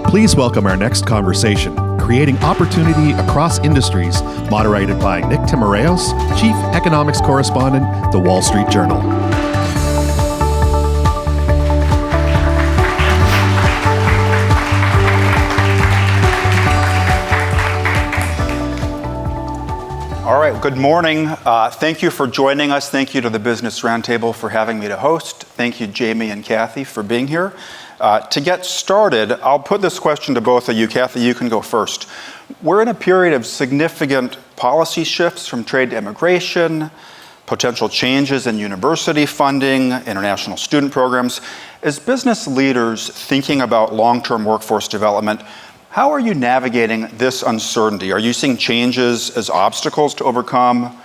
Please welcome our next conversation, Creating Opportunity Across Industries, moderated by Nick Timoreos, Chief Economics Correspondent, The Wall Street Journal. All right, good morning. Thank you for joining us. Thank you to the Business Roundtable for having me to host. Thank you, Jamie and Kathy, for being here. To get started, I'll put this question to both of you. Kathy, you can go first. We're in a period of significant policy shifts from trade to immigration, potential changes in university funding, international student programs. As business leaders thinking about long-term workforce development, how are you navigating this uncertainty? Are you seeing changes as obstacles to overcome,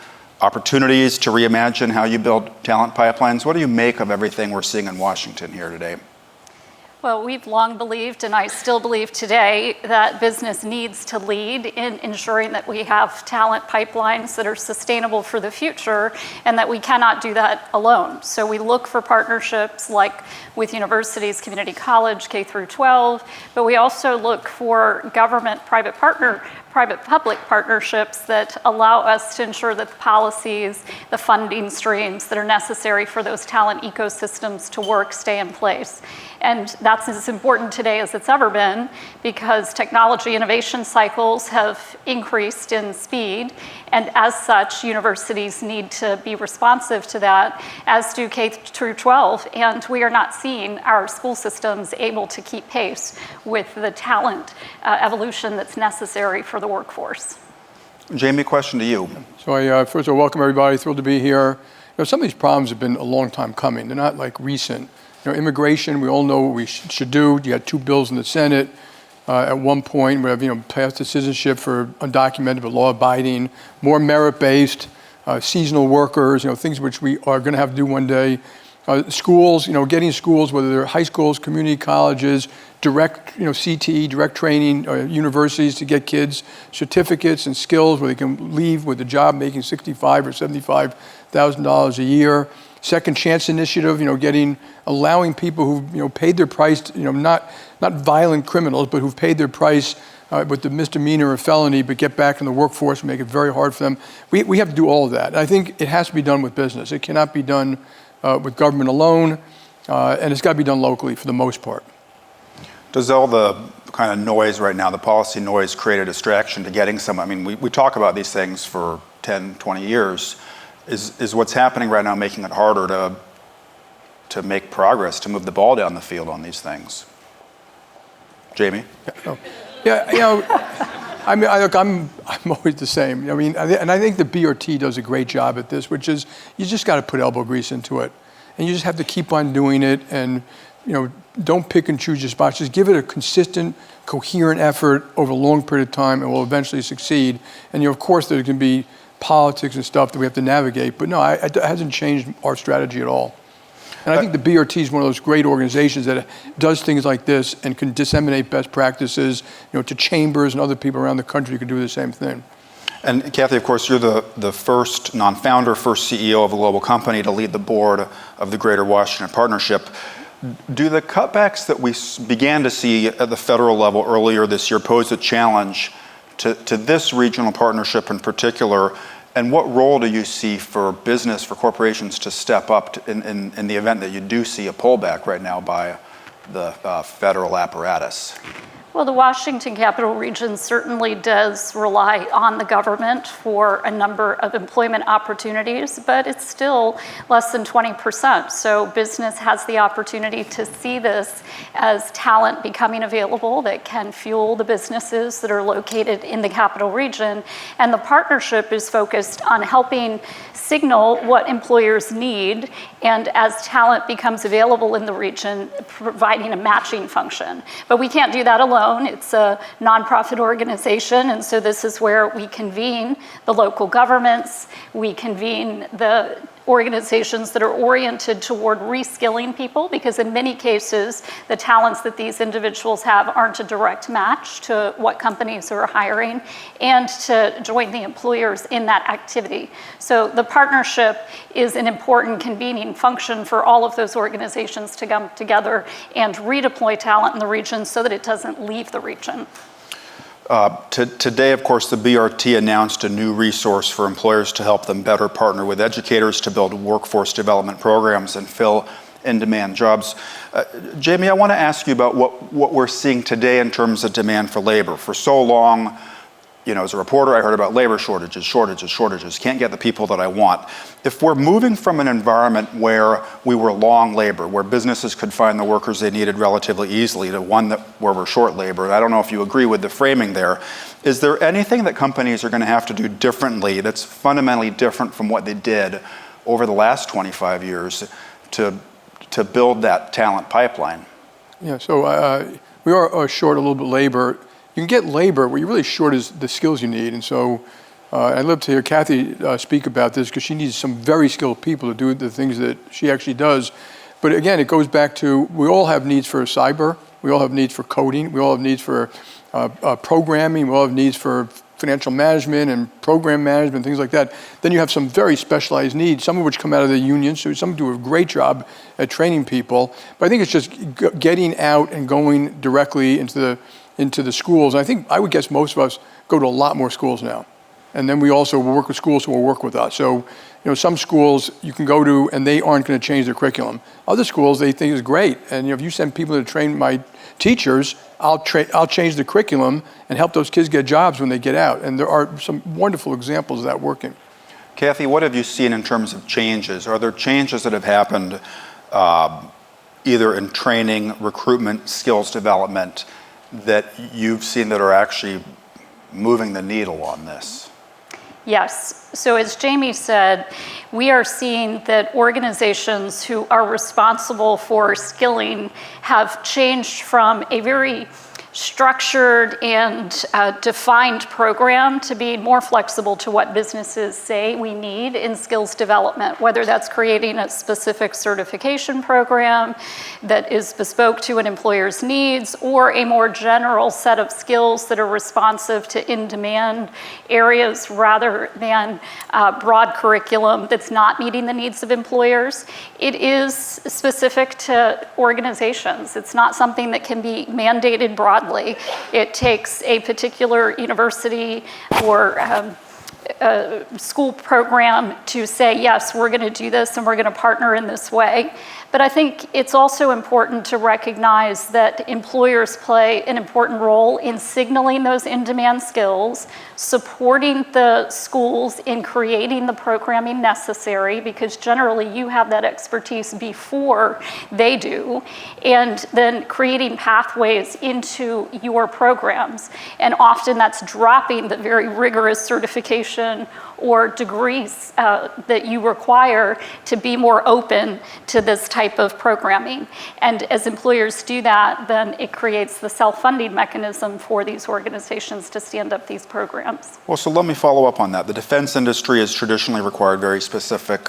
opportunities to reimagine how you build talent pipelines? What do you make of everything we're seeing in Washington here today? Well, we've long believed, and I still believe today, that business needs to lead in ensuring that we have talent pipelines that are sustainable for the future, and that we cannot do that alone. So we look for partnerships like with universities, community college, K through 12, but we also look for government-private private-public partnerships that allow us to ensure that the policies, the funding streams that are necessary for those talent ecosystems to work stay in place. And that's as important today as it's ever been, because technology innovation cycles have increased in speed, and as such, universities need to be responsive to that, as do K through 12, and we are not seeing our school systems able to keep pace with the talent evolution that's necessary for the workforce. Jamie, question to you. So I first of all, welcome everybody, thrilled to be here. Some of these problems have been a long time coming. They're not like recent. Immigration, we all know what we should do. You got two bills in the Senate. At one point, we have passed the citizenship for undocumented but law-abiding, more merit-based, seasonal workers, things which we are going to have to do one day. Schools, getting schools, whether they're high schools, community colleges, direct, CTE, direct training, universities to get kids certificates and skills where they can leave with a job making $65,000 or $75,000 a year. Second Chance Initiative, allowing people who've paid their price, not violent criminals, but who've paid their price with the misdemeanor or felony, but get back in the workforce and make it very hard for them. We have to do all of that. And I think it has to be done with business. It cannot be done with government alone, and it's got to be done locally for the most part. Does all the kind of noise right now, the policy noise, create a distraction to getting some? I mean, we talk about these things for 10, 20 years. Is what's happening right now making it harder to make progress, to move the ball down the field on these things? Jamie? I'm always the same. And I think the BRT does a great job at this, which is you just got to put elbow grease into it, and you just have to keep on doing it, and don't pick and choose your spots. Just give it a consistent, coherent effort over a long period of time, and we'll eventually succeed. And of course, there can be politics and stuff that we have to navigate, but no, it hasn't changed our strategy at all. And I think the BRT is one of those great organizations that does things like this and can disseminate best practices, to chambers and other people around the country who can do the same thing. And Kathy, of course, you're the first non-founder, first CEO of a global company to lead the board of the Greater Washington Partnership. Do the cutbacks that we began to see at the federal level earlier this year pose a challenge to this regional partnership in particular? And what role do you see for business, for corporations to step up in the event that you do see a pullback right now by the federal apparatus? Well, the Washington Capital Region certainly does rely on the government for a number of employment opportunities, but it's still less than 20%. So business has the opportunity to see this as talent becoming available that can fuel the businesses that are located in the Capital Region. And the partnership is focused on helping signal what employers need, and as talent becomes available in the region, providing a matching function. But we can't do that alone. It's a nonprofit organization, and so this is where we convene the local governments, we convene the organizations that are oriented toward reskilling people, because in many cases, the talents that these individuals have aren't a direct match to what companies are hiring, and to join the employers in that activity. So the partnership is an important convening function for all of those organizations to come together and redeploy talent in the region so that it doesn't leave the region. Today, of course, the BRT announced a new resource for employers to help them better partner with educators to build workforce development programs and fill in-demand jobs. Jamie, I want to ask you about what we're seeing today in terms of demand for labor. For so long, as a reporter, I heard about labor shortages, can't get the people that I want. If we're moving from an environment where we were long labor, where businesses could find the workers they needed relatively easily, to one where we're short labor, and I don't know if you agree with the framing there, is there anything that companies are going to have to do differently that's fundamentally different from what they did over the last 25 years to build that talent pipeline? Yeah, so we are short a little bit labor. You can get labor, what you're really short is the skills you need. And so I'd love to hear Kathy speak about this, because she needs some very skilled people to do the things that she actually does. But again, it goes back to, we all have needs for cyber, we all have needs for coding, we all have needs for programming, we all have needs for financial management and program management, things like that. Then you have some very specialized needs, some of which come out of the unions, so some do a great job at training people. But I think it's just getting out and going directly into the schools. And I think, I would guess most of us go to a lot more schools now. And then we also work with schools who will work with us. So, some schools you can go to and they aren't going to change their curriculum. Other schools they think is great. And if you send people to train my teachers, I'll change the curriculum and help those kids get jobs when they get out. And there are some wonderful examples of that working. Kathy, what have you seen in terms of changes? Are there changes that have happened either in training, recruitment, skills development, that you've seen that are actually moving the needle on this? Yes. So as Jamie said, we are seeing that organizations who are responsible for skilling have changed from a very structured and defined program to be more flexible to what businesses say we need in skills development, whether that's creating a specific certification program that is bespoke to an employer's needs, or a more general set of skills that are responsive to in-demand areas rather than broad curriculum that's not meeting the needs of employers. It is specific to organizations. It's not something that can be mandated broadly. It takes a particular university or a school program to say, yes, we're going to do this and we're going to partner in this way. But I think it's also important to recognize that employers play an important role in signaling those in-demand skills, supporting the schools in creating the programming necessary, because generally you have that expertise before they do, and then creating pathways into your programs. And often that's dropping the very rigorous certification or degrees that you require to be more open to this type of programming. And as employers do that, then it creates the self-funding mechanism for these organizations to stand up these programs. Well, so let me follow up on that. The defense industry has traditionally required very specific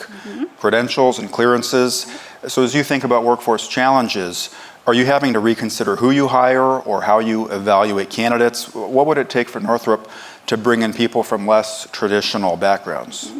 credentials and clearances. So as you think about workforce challenges, are you having to reconsider who you hire or how you evaluate candidates? What would it take for Northrop to bring in people from less traditional backgrounds?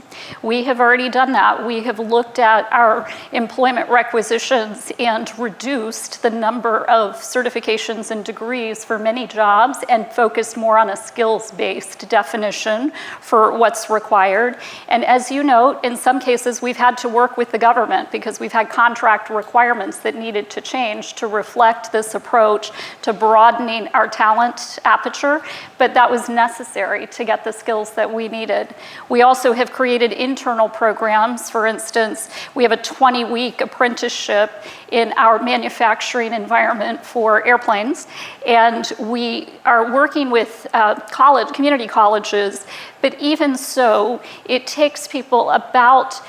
We have already done that. We have looked at our employment requisitions and reduced the number of certifications and degrees for many jobs and focused more on a skills-based definition for what's required. And as you note, in some cases, we've had to work with the government because we've had contract requirements that needed to change to reflect this approach to broadening our talent aperture, but that was necessary to get the skills that we needed. We also have created internal programs. For instance, we have a 20-week apprenticeship in our manufacturing environment for airplanes, and we are working with community colleges, but even so, it takes people about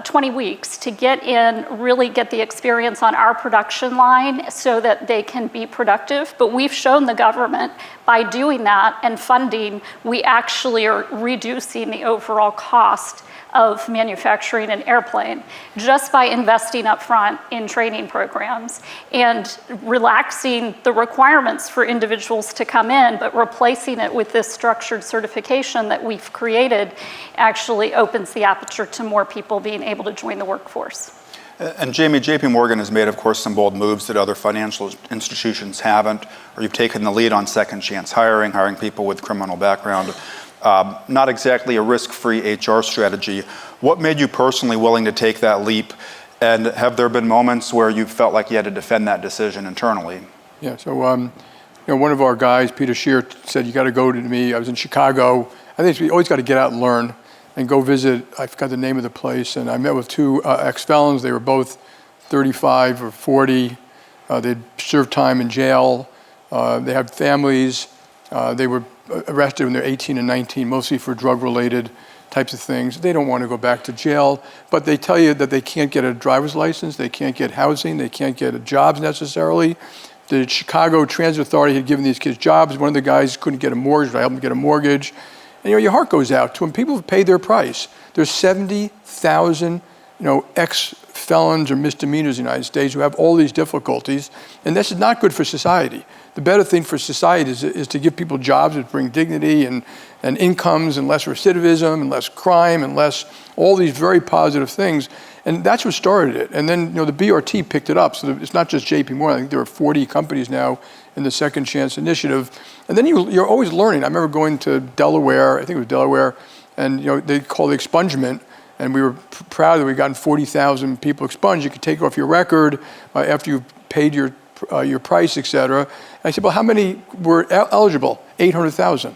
20 weeks to get in, really get the experience on our production line so that they can be productive. But we've shown the government by doing that and funding, we actually are reducing the overall cost of manufacturing an airplane just by investing up front in training programs and relaxing the requirements for individuals to come in, but replacing it with this structured certification that we've created actually opens the aperture to more people being able to join the workforce. And Jamie, JP Morgan has made, of course, some bold moves that other financial institutions haven't, or you've taken the lead on second chance hiring people with criminal background. Not exactly a risk-free HR strategy. What made you personally willing to take that leap? And have there been moments where you felt like you had to defend that decision internally? Yeah, so one of our guys, Peter Scheer, said, you got to go to me. I was in Chicago. I think we always got to get out and learn and go visit. I forgot the name of the place. And I met with two ex-felons. They were both 35 or 40. They'd served time in jail. They had families. They were arrested when they're 18 and 19, mostly for drug-related types of things. They don't want to go back to jail, but they tell you that they can't get a driver's license, they can't get housing, they can't get jobs necessarily. The Chicago Transit Authority had given these kids jobs. One of the guys couldn't get a mortgage, I helped him get a mortgage. And your heart goes out to them. People have paid their price. There's 70,000 ex-felons or misdemeanors in the United States who have all these difficulties, and this is not good for society. The better thing for society is to give people jobs that bring dignity and incomes and less recidivism and less crime and less all these very positive things. And that's what started it. And then the BRT picked it up. So it's not just JP Morgan. I think there are 40 companies now in the Second Chance Initiative. And then you're always learning. I remember going to Delaware, I think it was Delaware, and they call it expungement. And we were proud that we'd gotten 40,000 people expunged. You could take off your record after you've paid your price, et cetera. And I said, well, how many were eligible? 800,000.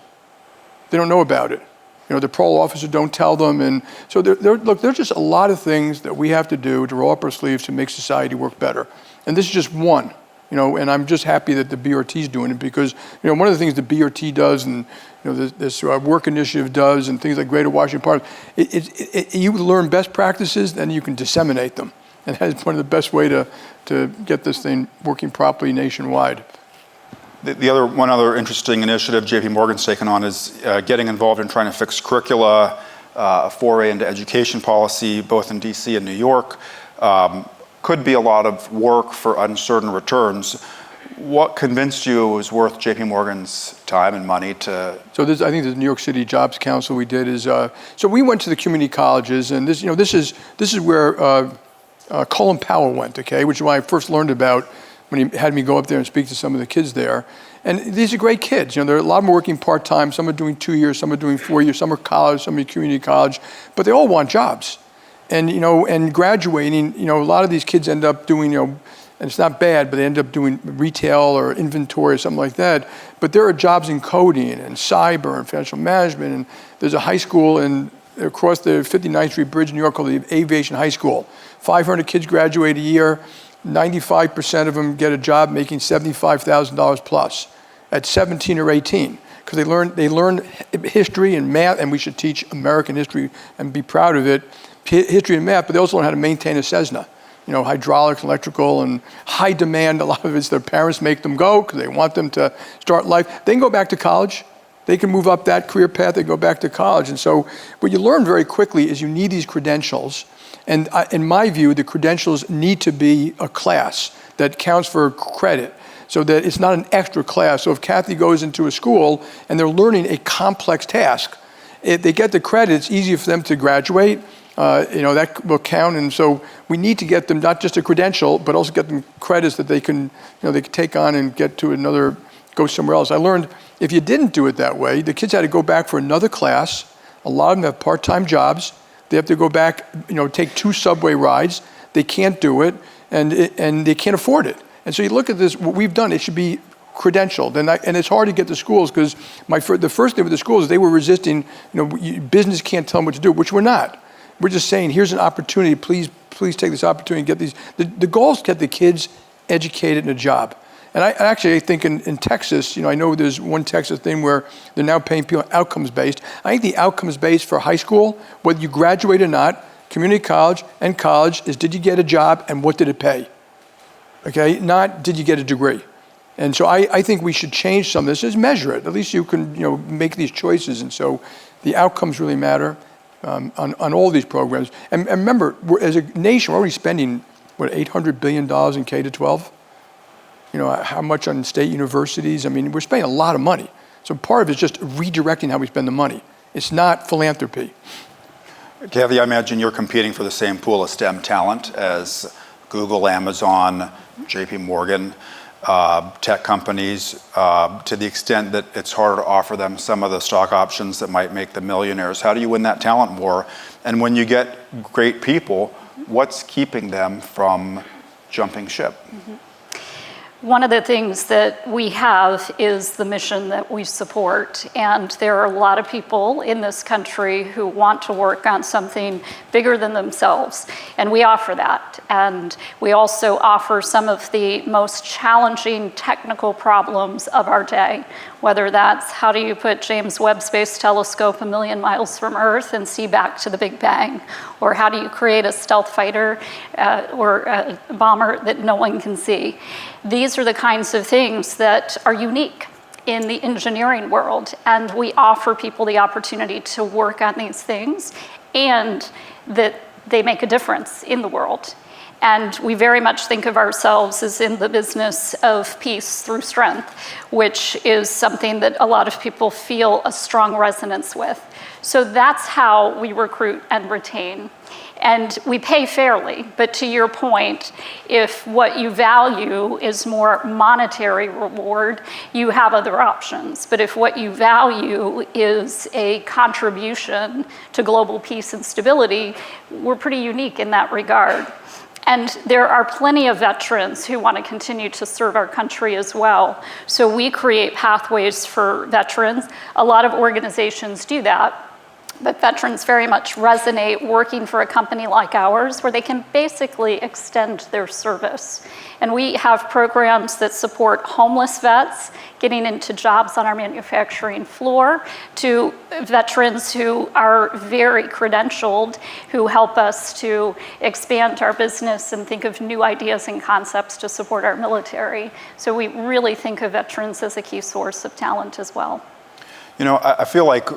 They don't know about it. The parole officer don't tell them. And so there's just a lot of things that we have to do to roll up our sleeves to make society work better. And this is just one. And I'm just happy that the BRT is doing it because, one of the things the BRT does and, this work initiative does and things like Greater Washington Park, you learn best practices, then you can disseminate them. And that's one of the best way to get this thing working properly nationwide. One other interesting initiative JP Morgan's taken on is getting involved in trying to fix curricula, a foray into education policy, both in DC and New York. Could be a lot of work for uncertain returns. What convinced you it was worth JP Morgan's time and money to? So I think the New York City Jobs Council we did is, so we went to the community colleges, and this is where Colin Powell went, okay, which is why I first learned about when he had me go up there and speak to some of the kids there. And these are great kids. There are a lot of them working part-time. Some are doing 2 years, some are doing 4 years, some are college, some are community college, but they all want jobs. And, and graduating, a lot of these kids end up doing, and it's not bad, but they end up doing retail or inventory or something like that. But there are jobs in coding and cyber and financial management. And there's a high school across the 59th Street Bridge in New York called the Aviation High School. 500 kids graduate a year. 95% of them get a job making $75,000 plus at 17 or 18 because they learn history and math, and we should teach American history and be proud of it, history and math, but they also learn how to maintain a Cessna, hydraulics, electrical, and high demand. A lot of it's their parents make them go because they want them to start life. They can go back to college. They can move up that career path. They go back to college. And so what you learn very quickly is you need these credentials. And in my view, the credentials need to be a class that counts for credit so that it's not an extra class. So if Kathy goes into a school and they're learning a complex task, if they get the credit, it's easier for them to graduate. That will count. And so we need to get them not just a credential, but also get them credits that they can take on and get to go somewhere else. I learned if you didn't do it that way, the kids had to go back for another class. A lot of them have part-time jobs. They have to go back, take 2 subway rides. They can't do it, and they can't afford it. And so you look at this, what we've done, it should be credentialed. And it's hard to get to schools because the first thing with the schools is they were resisting, business can't tell them what to do, which we're not. We're just saying, here's an opportunity, please take this opportunity and get these. The goal is to get the kids educated in a job. And I think in Texas, I know there's one Texas thing where they're now paying people outcomes-based. I think the outcomes-based for high school, whether you graduate or not, community college and college, is did you get a job and what did it pay? Okay, not did you get a degree. And so I think we should change some of this, just measure it. At least you can make these choices. And so the outcomes really matter. on all these programs. And remember, as a nation, we're already spending, what, $800 billion in K-12? You know, how much on state universities? I mean, we're spending a lot of money. So part of it is just redirecting how we spend the money. It's not philanthropy. Kathy, I imagine you're competing for the same pool of STEM talent as Google, Amazon, JP Morgan, tech companies, to the extent that it's harder to offer them some of the stock options that might make them millionaires. How do you win that talent war? And when you get great people, what's keeping them from jumping ship? Mm-hmm. One of the things that we have is the mission that we support, and there are a lot of people in this country who want to work on something bigger than themselves, and we offer that. And we also offer some of the most challenging technical problems of our day, whether that's how do you put James Webb Space Telescope 1 million miles from Earth and see back to the Big Bang, or how do you create a stealth fighter or a bomber that no one can see. These are the kinds of things that are unique in the engineering world, and we offer people the opportunity to work on these things and that they make a difference in the world. And we very much think of ourselves as in the business of peace through strength, which is something that a lot of people feel a strong resonance with. So that's how we recruit and retain. And we pay fairly, but to your point, if what you value is more monetary reward, you have other options. But if what you value is a contribution to global peace and stability, we're pretty unique in that regard. And there are plenty of veterans who want to continue to serve our country as well. So we create pathways for veterans. A lot of organizations do that. But veterans very much resonate working for a company like ours where they can basically extend their service. And we have programs that support homeless vets getting into jobs on our manufacturing floor, to veterans who are very credentialed, who help us to expand our business and think of new ideas and concepts to support our military. So we really think of veterans as a key source of talent as well. You know, I feel like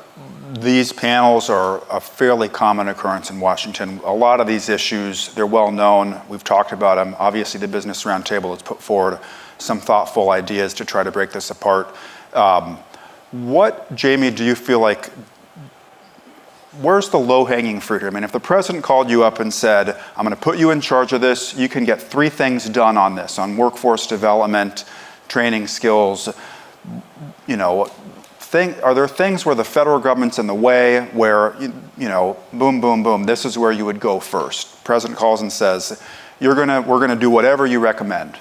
these panels are a fairly common occurrence in Washington. A lot of these issues, they're well known. We've talked about them. Obviously, the Business Roundtable has put forward some thoughtful ideas to try to break this apart. What, Jamie, do you feel like, where's the low-hanging fruit here? I mean, if the president called you up and said, I'm going to put you in charge of this, you can get 3 things done on this, on workforce development, training skills, you know, are there things where the federal government's in the way, where, you know, boom, boom, boom, this is where you would go first? President calls and says, we're gonna do whatever you recommend.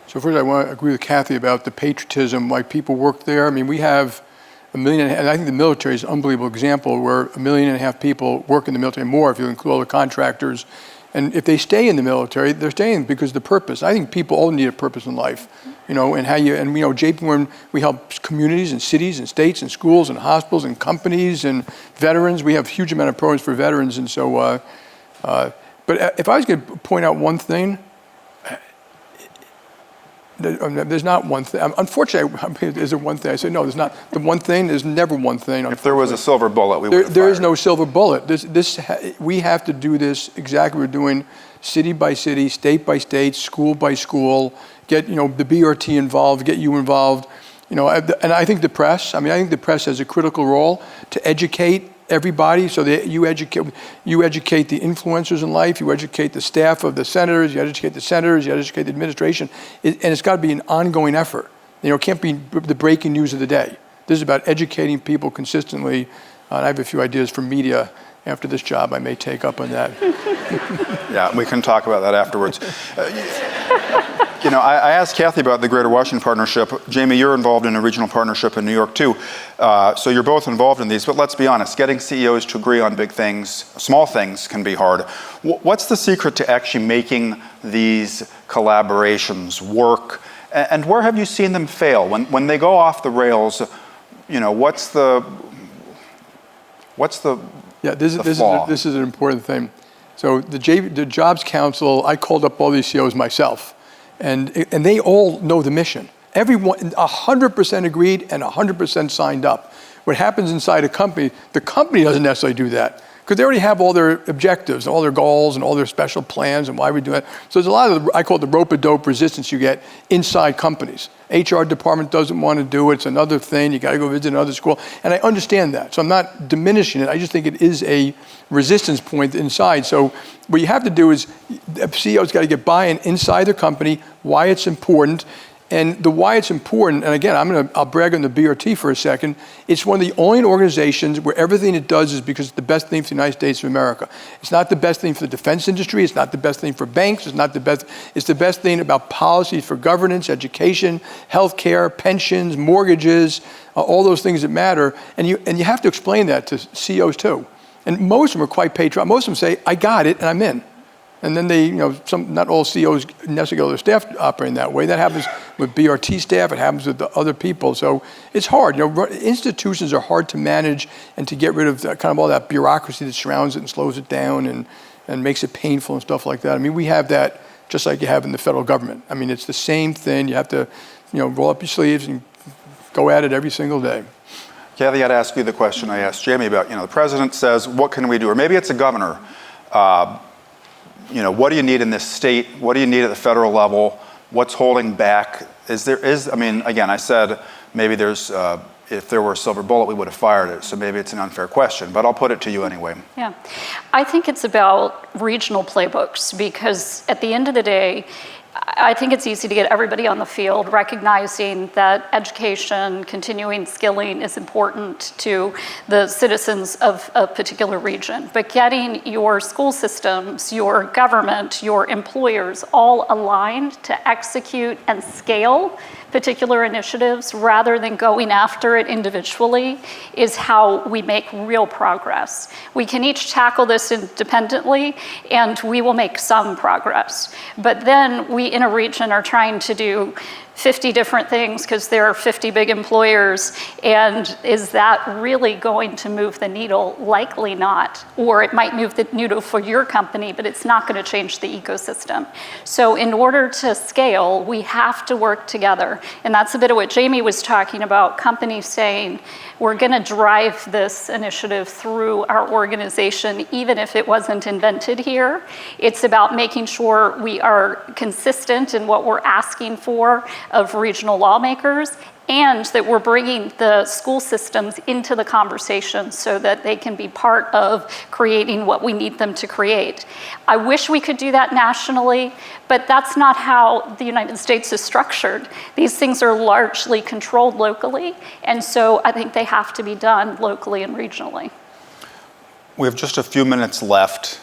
So first I want to agree with Kathy about the patriotism, why people work there. I mean, we have 1.5 million, and I think the military is an unbelievable example where 1.5 million people work in the military, more if you include all the contractors. And if they stay in the military, they're staying because of the purpose. I think people all need a purpose in life, you know, and you know, JP Morgan, we help communities and cities and states and schools and hospitals and companies and veterans. We have a huge amount of programs for veterans. And so, but if I was going to point out one thing, there's not one thing. Unfortunately, is there one thing? I say, no, there's not. The one thing, there's never one thing. If there was a silver bullet, we would have There is no silver bullet. We have to do this exactly what we're doing, city by city, state by state, school by school, get, you know, the BRT involved, get you involved. You know, and I think the press, I think the press has a critical role to educate everybody, so that you educate the influencers in life, you educate the staff of the senators, you educate the senators, you educate the administration, and it's got to be an ongoing effort. You know, it can't be the breaking news of the day. This is about educating people consistently. And I have a few ideas for media after this job I may take up on that. Yeah, we can talk about that afterwards. You know, I asked Kathy about the Greater Washington Partnership. Jamie, you're involved in a regional partnership in New York too. So you're both involved in these, but let's be honest, getting CEOs to agree on big things, small things can be hard. What's the secret to actually making these collaborations work? And where have you seen them fail? When they go off the rails, you know, what's the Yeah, this is an important thing. So the Jobs Council, I called up all these CEOs myself. And they all know the mission. Everyone, 100% agreed and 100% signed up. what happens inside a company, the company doesn't necessarily do that. Because they already have all their objectives, all their goals, and all their special plans, and why we do it. So there's a lot of, I call it the rope-a-dope resistance you get inside companies. HR department doesn't want to do it. It's another thing. You got to go visit another school. And I understand that. So I'm not diminishing it. I just think it is a resistance point inside. So what you have to do is, the CEO's got to get buy-in inside their company, why it's important. And the why it's important, and again, I'll brag on the BRT for a second. It's one of the only organizations where everything it does is because it's the best thing for the United States of America. It's not the best thing for the defense industry. It's not the best thing for banks. It's not the best. It's the best thing about policies for governance, education, healthcare, pensions, mortgages, all those things that matter. And you have to explain that to CEOs too. And most of them are quite patriotic. Most of them say, "I got it, and I'm in." And then they, not all CEOs necessarily their staff operating that way. That happens with BRT staff. It happens with the other people. So it's hard. Institutions are hard to manage and to get rid of kind of all that bureaucracy that surrounds it and slows it down and makes it painful and stuff like that. I mean, we have that just like you have in the federal government. I mean, it's the same thing. You have to, roll up your sleeves and go at it every single day. Kathy, I'd ask you the question I asked Jamie about. The president says, "What can we do?" Or maybe it's a governor. What do you need in this state? What do you need at the federal level? What's holding back? Again, I said maybe there's, if there were a silver bullet, we would have fired it. So maybe it's an unfair question, but I'll put it to you anyway. Yeah, I think it's about regional playbooks, because at the end of the day, I think it's easy to get everybody on the field recognizing that education, continuing skilling is important to the citizens of a particular region. But getting your school systems, your government, your employers all aligned to execute and scale particular initiatives rather than going after it individually is how we make real progress. We can each tackle this independently and we will make some progress. But then we in a region are trying to do 50 different things because there are 50 big employers, and is that really going to move the needle? Likely not. Or it might move the needle for your company, but it's not going to change the ecosystem. So in order to scale, we have to work together. And that's a bit of what Jamie was talking about, companies saying, we're going to drive this initiative through our organization, even if it wasn't invented here. It's about making sure we are consistent in what we're asking for of regional lawmakers, and that we're bringing the school systems into the conversation so that they can be part of creating what we need them to create. I wish we could do that nationally, but that's not how the United States is structured. These things are largely controlled locally, and so I think they have to be done locally and regionally. We have just a few minutes left.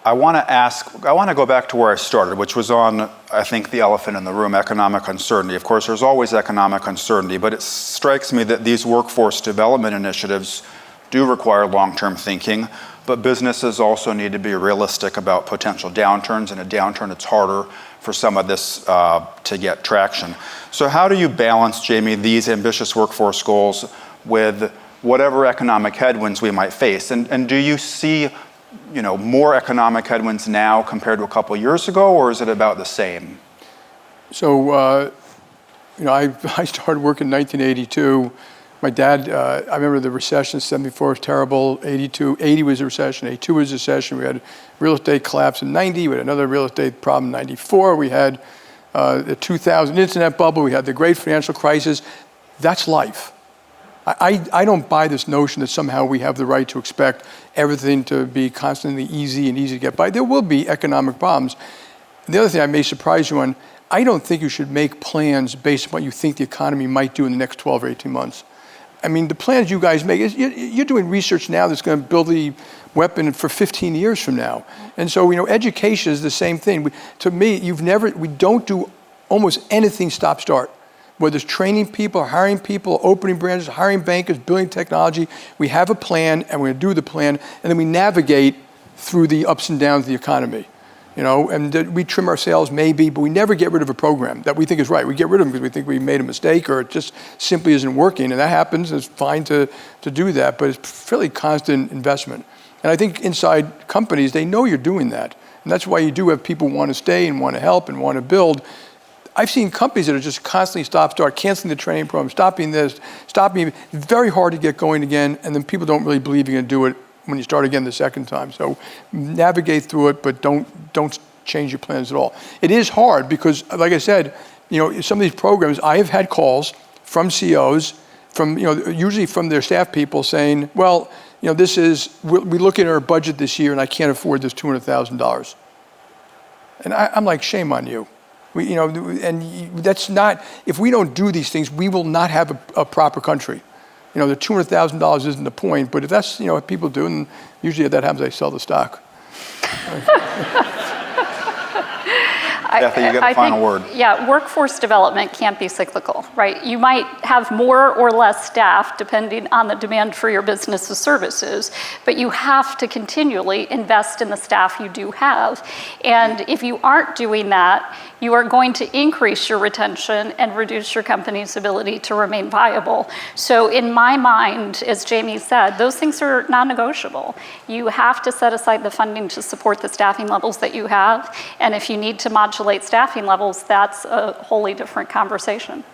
I want to go back to where I started, which was on, I think, the elephant in the room, economic uncertainty. Of course, there's always economic uncertainty, but it strikes me that these workforce development initiatives do require long-term thinking, but businesses also need to be realistic about potential downturns. In a downturn, it's harder for some of this to get traction. So how do you balance, Jamie, these ambitious workforce goals with whatever economic headwinds we might face? And do you see more economic headwinds now compared to a couple of years ago, or is it about the same? So, I started working in 1982. My dad, I remember the recession, 74 was terrible, 80 was a recession, 82 was a recession. We had real estate collapse in 90, we had another real estate problem in 94, we had the 2000 internet bubble, we had the great financial crisis. That's life. I don't buy this notion that somehow we have the right to expect everything to be constantly easy and easy to get by. There will be economic problems. The other thing I may surprise you on, I don't think you should make plans based on what you think the economy might do in the next 12 or 18 months. I mean, the plans you guys make, you're doing research now that's going to build the weapon for 15 years from now. And so, education is the same thing. To me, we don't do almost anything stop-start. Whether it's training people, hiring people, opening branches, hiring bankers, building technology, we have a plan and we're going to do the plan, and then we navigate through the ups and downs of the economy. And we trim our sails maybe, but we never get rid of a program that we think is right. We get rid of them because we think we made a mistake or it just simply isn't working, and that happens. It's fine to do that, but it's fairly constant investment. And I think inside companies, they know you're doing that. And that's why you do have people who want to stay and want to help and want to build. I've seen companies that are just constantly start, canceling the training program, stopping this, stopping. It's very hard to get going again, and then people don't really believe you're going to do it when you start again the second time. So navigate through it, but don't change your plans at all. It is hard because, like I said, some of these programs, I have had calls from CEOs, usually from their staff people saying, well, we look at our budget this year and I can't afford this $200,000. And I'm like, shame on you. That's not, if we don't do these things, we will not have a proper country. The $200,000 isn't the point, but if that's, what people do, and usually if that happens, they sell the stock. Kathy, you got the final word. Yeah, workforce development can't be cyclical, right? You might have more or less staff depending on the demand for your business's services, but you have to continually invest in the staff you do have. And if you aren't doing that, you are going to increase your retention and reduce your company's ability to remain viable. So in my mind, as Jamie said, those things are non-negotiable. You have to set aside the funding to support the staffing levels that you have. And if you need to modulate staffing levels, that's a wholly different conversation.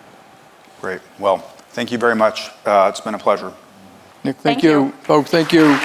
Great. Well, thank you very much. It's been a pleasure. Nick, thank you. Folks, thank you.